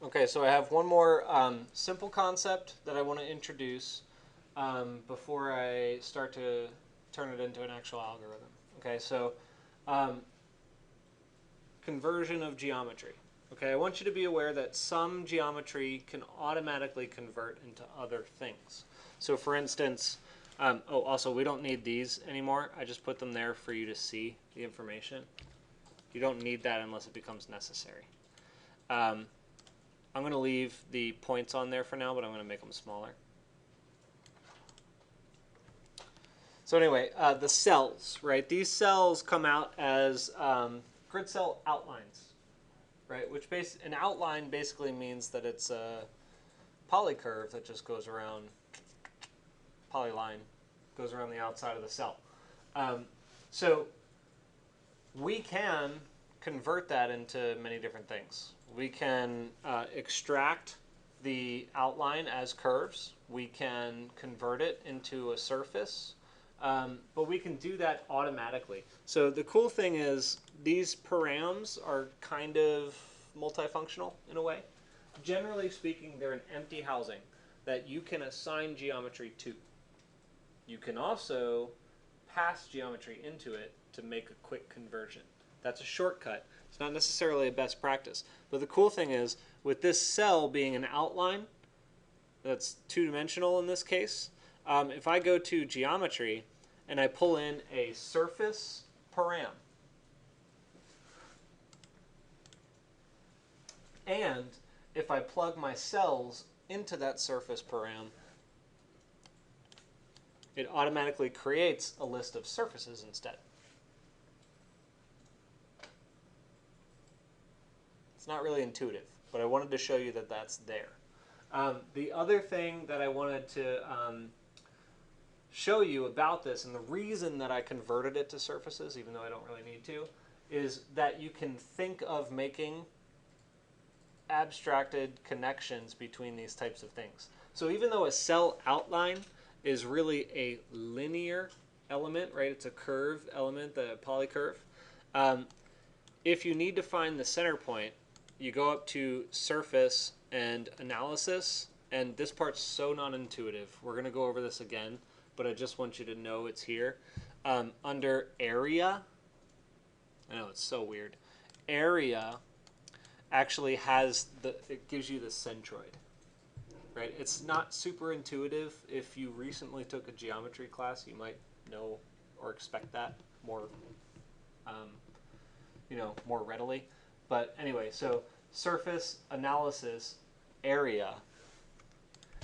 Okay, so I have one more simple concept that I want to introduce before I start to turn it into an actual algorithm. Okay, so um, conversion of geometry. Okay, I want you to be aware that some geometry can automatically convert into other things. So for instance, also we don't need these anymore. I just put them there for you to see the information. You don't need that unless it becomes necessary. Um, I'm going to leave the points on there for now, but I'm going to make them smaller. So anyway, the cells, right? These cells come out as grid cell outlines, right? Which an outline basically means that it's a polycurve that just goes around, polyline, goes around the outside of the cell. So we can convert that into many different things. We can extract the outline as curves. We can convert it into a surface. But we can do that automatically. So the cool thing is these params are kind of multifunctional in a way. Generally speaking, they're an empty housing that you can assign geometry to. You can also pass geometry into it to make a quick conversion. That's a shortcut. It's not necessarily a best practice. But the cool thing is, with this cell being an outline, that's two-dimensional in this case, if I go to geometry and I pull in a surface param, and if I plug my cells into that surface param, it automatically creates a list of surfaces instead. It's not really intuitive, but I wanted to show you that that's there. The other thing that I wanted to show you about this, and the reason that I converted it to surfaces, even though I don't really need to, is that you can think of making abstracted connections between these types of things. So even though a cell outline is really a linear element, right? It's a curved element, the polycurve. If you need to find the center point, you go up to surface and analysis, and this part's so non-intuitive. We're going to go over this again, but I just want you to know it's here. Under area, I know it's so weird. Area actually has it gives you the centroid, right? It's not super intuitive. If you recently took a geometry class, you might know or expect that more, more readily. But anyway, so surface analysis area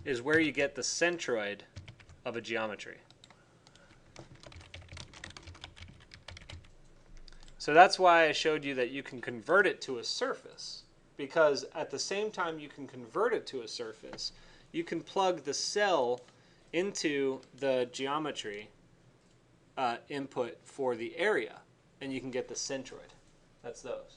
is where you get the centroid of a geometry. So that's why I showed you that you can convert it to a surface, because at the same time you can convert it to a surface, you can plug the cell into the geometry input for the area, and you can get the centroid. That's those.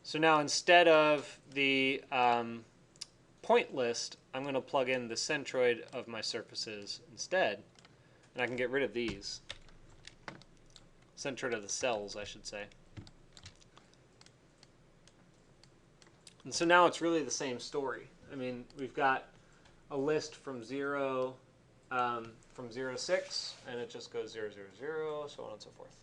So now instead of the point list, I'm going to plug in the centroid of my surfaces instead, and I can get rid of these. Centroid of the cells, I should say. And so now it's really the same story. I mean, we've got a list from 0 to 6, and it just goes 0, 0, 0, so on and so forth.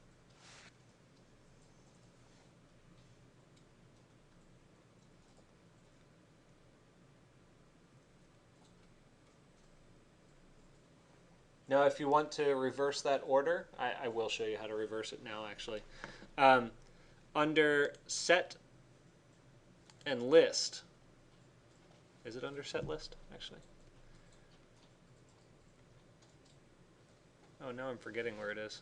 Now, if you want to reverse that order, I will show you how to reverse it now, actually. Under set and list, is it under set list, actually? Oh, now I'm forgetting where it is.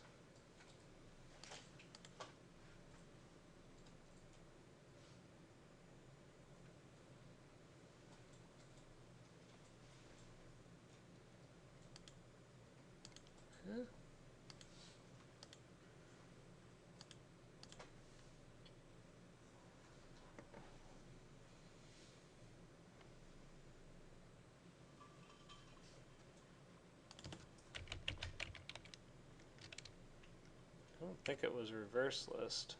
Huh? I don't think it was reverse list.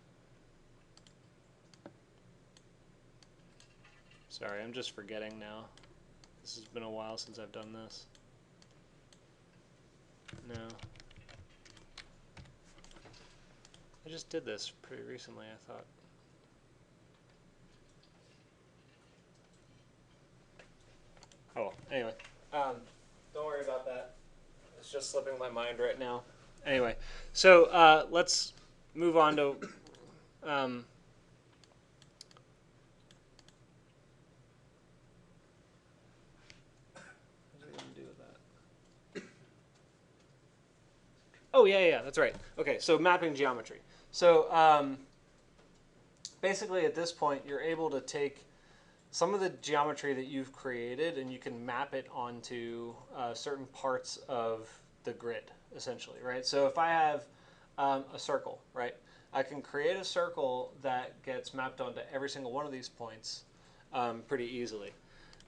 Sorry, I'm just forgetting now. This has been a while since I've done this. No. I just did this pretty recently, I thought. Oh, well, anyway. Don't worry about that. It's just slipping my mind right now. Anyway, so let's move on to what are we going to do with that? Oh, yeah, that's right. Okay, so mapping geometry. So basically at this point, you're able to take some of the geometry that you've created and you can map it onto certain parts of the grid, essentially, right? So if I have a circle, right, I can create a circle that gets mapped onto every single one of these points pretty easily.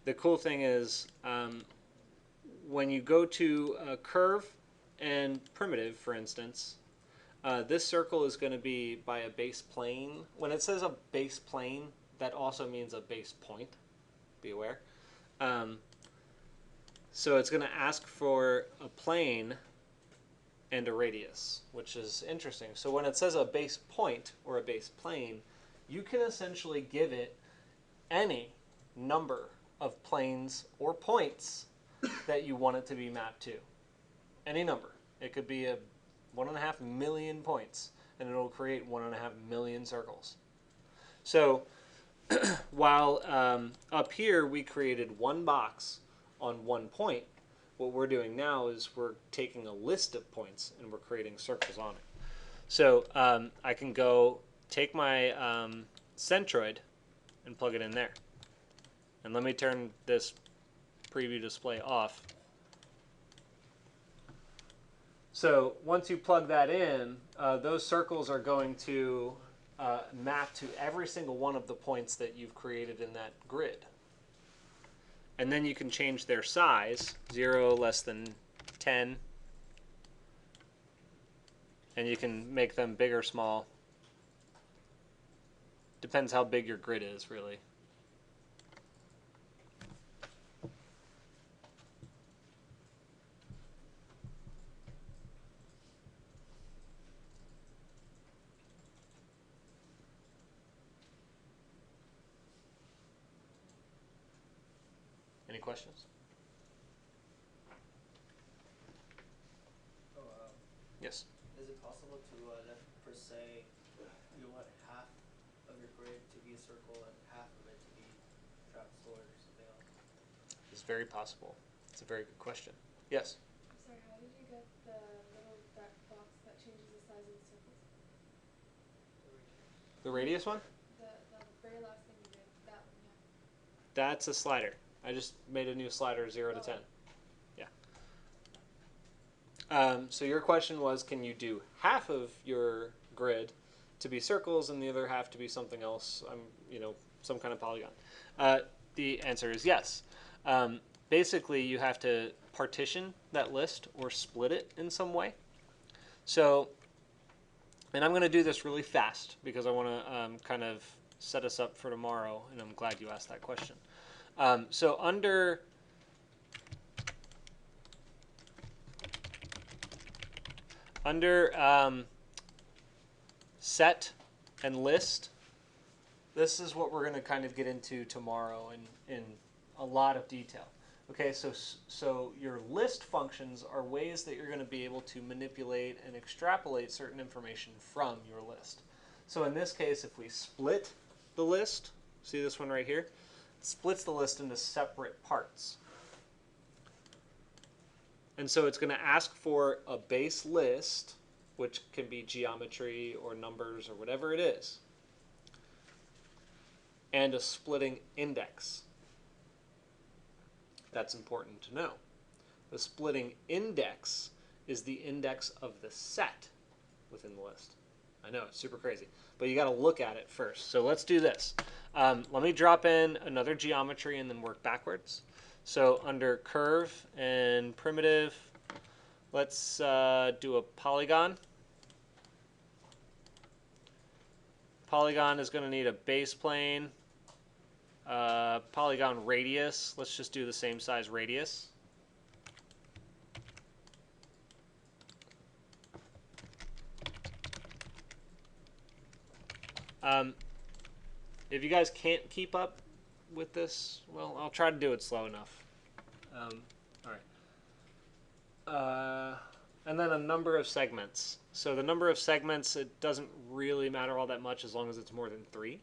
The cool thing is when you go to a curve and primitive, for instance, this circle is going to be by a base plane. When it says a base plane, that also means a base point. Be aware. So it's going to ask for a plane and a radius, which is interesting. So when it says a base point or a base plane, you can essentially give it any number of planes or points that you want it to be mapped to. Any number. It could be 1.5 million points, and it'll create 1.5 million circles. So while up here we created one box on one point, what we're doing now is we're taking a list of points and we're creating circles on it. So I can go take my centroid and plug it in there. And let me turn this preview display off. So once you plug that in, those circles are going to map to every single one of the points that you've created in that grid. And then you can change their size, 0 less than 10. And you can make them big or small. Depends how big your grid is, really. Any questions? Oh, yes. Is it possible to, per se, you want half of your grid to be a circle and half of it to be trapezoid or something else? It's very possible. It's a very good question. Yes? I'm sorry, how did you get the little dark box that changes the size of the circles? The radius one? The very last thing you did, that one, yeah. That's a slider. I just made a new slider, 0 to 10. Yeah. So your question was, can you do half of your grid to be circles and the other half to be something else? Some kind of polygon. The answer is yes. Basically, you have to partition that list or split it in some way. So, and I'm going to do this really fast because I want to kind of set us up for tomorrow, and I'm glad you asked that question. So under set and list, this is what we're going to kind of get into tomorrow in a lot of detail. Okay, so your list functions are ways that you're going to be able to manipulate and extrapolate certain information from your list. So in this case, if we split the list, see this one right here? It splits the list into separate parts. And so it's going to ask for a base list, which can be geometry or numbers or whatever it is, and a splitting index. That's important to know. The splitting index is the index of the set within the list. I know, it's super crazy, but you got to look at it first. So let's do this. Let me drop in another geometry and then work backwards. So under curve and primitive, let's do a polygon. Polygon is going to need a base plane. Polygon radius. Let's just do the same size radius. If you guys can't keep up with this, well, I'll try to do it slow enough. All right. And then a number of segments. So the number of segments, it doesn't really matter all that much as long as it's more than 3.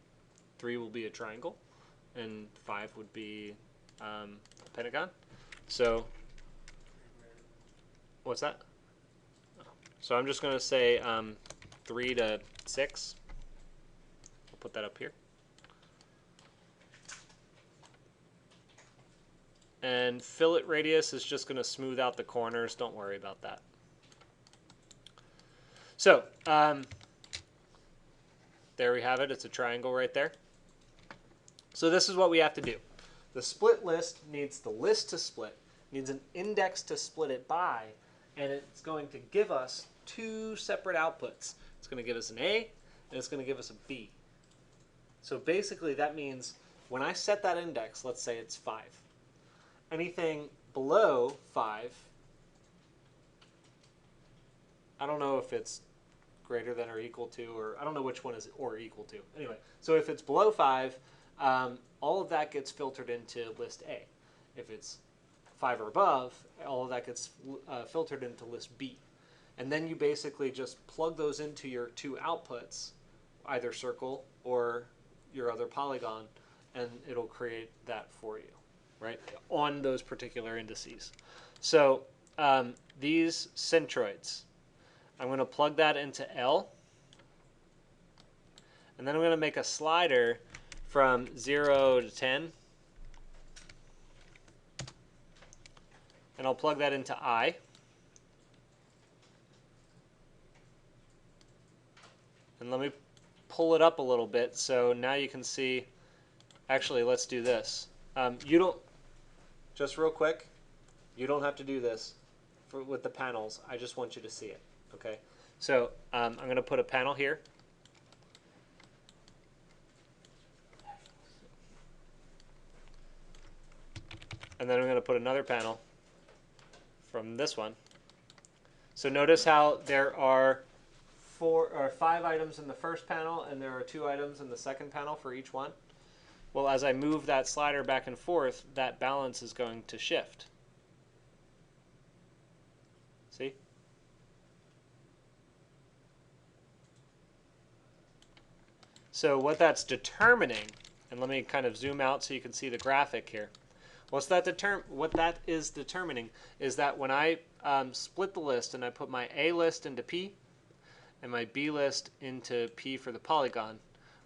3 will be a triangle, and 5 would be a pentagon. So, what's that? So I'm just going to say 3 to 6. I'll put that up here. And fillet radius is just going to smooth out the corners. Don't worry about that. So, there we have it. It's a triangle right there. So this is what we have to do. The split list needs the list to split, needs an index to split it by, and it's going to give us 2 separate outputs. It's going to give us an A, and it's going to give us a B. So basically that means when I set that index, let's say it's 5. Anything below 5, I don't know if it's greater than or equal to, or I don't know which one is or equal to. Anyway, so if it's below 5, all of that gets filtered into list A. If it's 5 or above, all of that gets filtered into list B. And then you basically just plug those into your 2 outputs, either circle or your other polygon, and it'll create that for you, right, on those particular indices. So these centroids, I'm going to plug that into L, and then I'm going to make a slider from 0 to 10, and I'll plug that into I. And let me pull it up a little bit so now you can see. Actually, let's do this. You don't, just real quick, you don't have to do this with the panels. I just want you to see it. Okay, so I'm going to put a panel here. And then I'm going to put another panel from this one. So notice how there are 4 or 5 items in the first panel, and there are 2 items in the second panel for each one. Well, as I move that slider back and forth, that balance is going to shift. See? So what that's determining, and let me kind of zoom out so you can see the graphic here. What that is determining is that when I split the list and I put my A list into P and my B list into P for the polygon,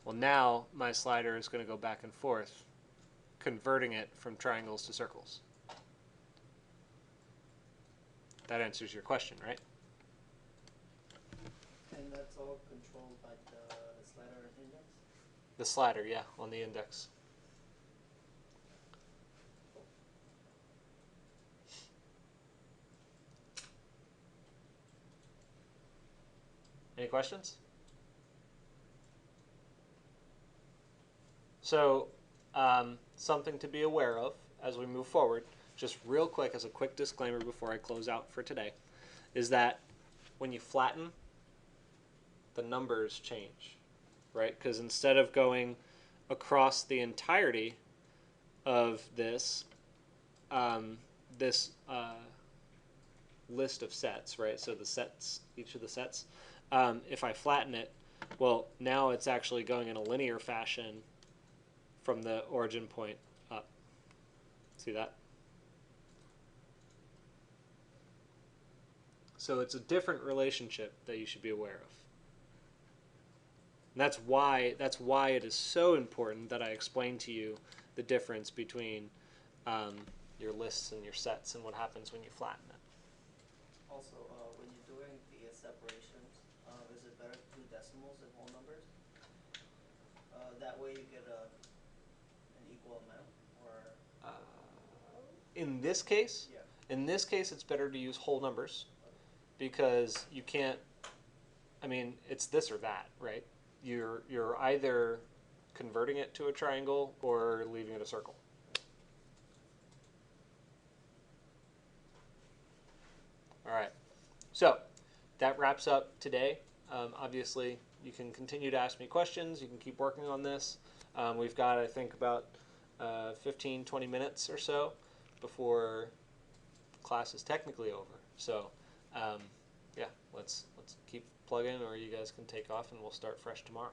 well, now my slider is going to go back and forth, converting it from triangles to circles. That answers your question, right? And that's all controlled by the slider and index? The slider, yeah, on the index. Any questions? So, something to be aware of as we move forward, just real quick as a quick disclaimer before I close out for today, is that when you flatten, the numbers change, right? Because instead of going across the entirety of this, list of sets, right? So the sets, each of the sets, if I flatten it, well, now it's actually going in a linear fashion from the origin point up. See that? So it's a different relationship that you should be aware of. And that's why it is so important that I explain to you the difference between your lists and your sets and what happens when you flatten it. Also, when you're doing the separations, is it better to do decimals and whole numbers? That way you get an equal amount, or? In this case, Yeah. in this case, it's better to use whole numbers because you can't. I mean, it's this or that, right? you're either converting it to a triangle or leaving it a circle. All right, so that wraps up today. Obviously, you can continue to ask me questions. You can keep working on this. We've got, I think, about 15, 20 minutes or so before class is technically over. So, yeah, let's keep plugging, or you guys can take off, and we'll start fresh tomorrow.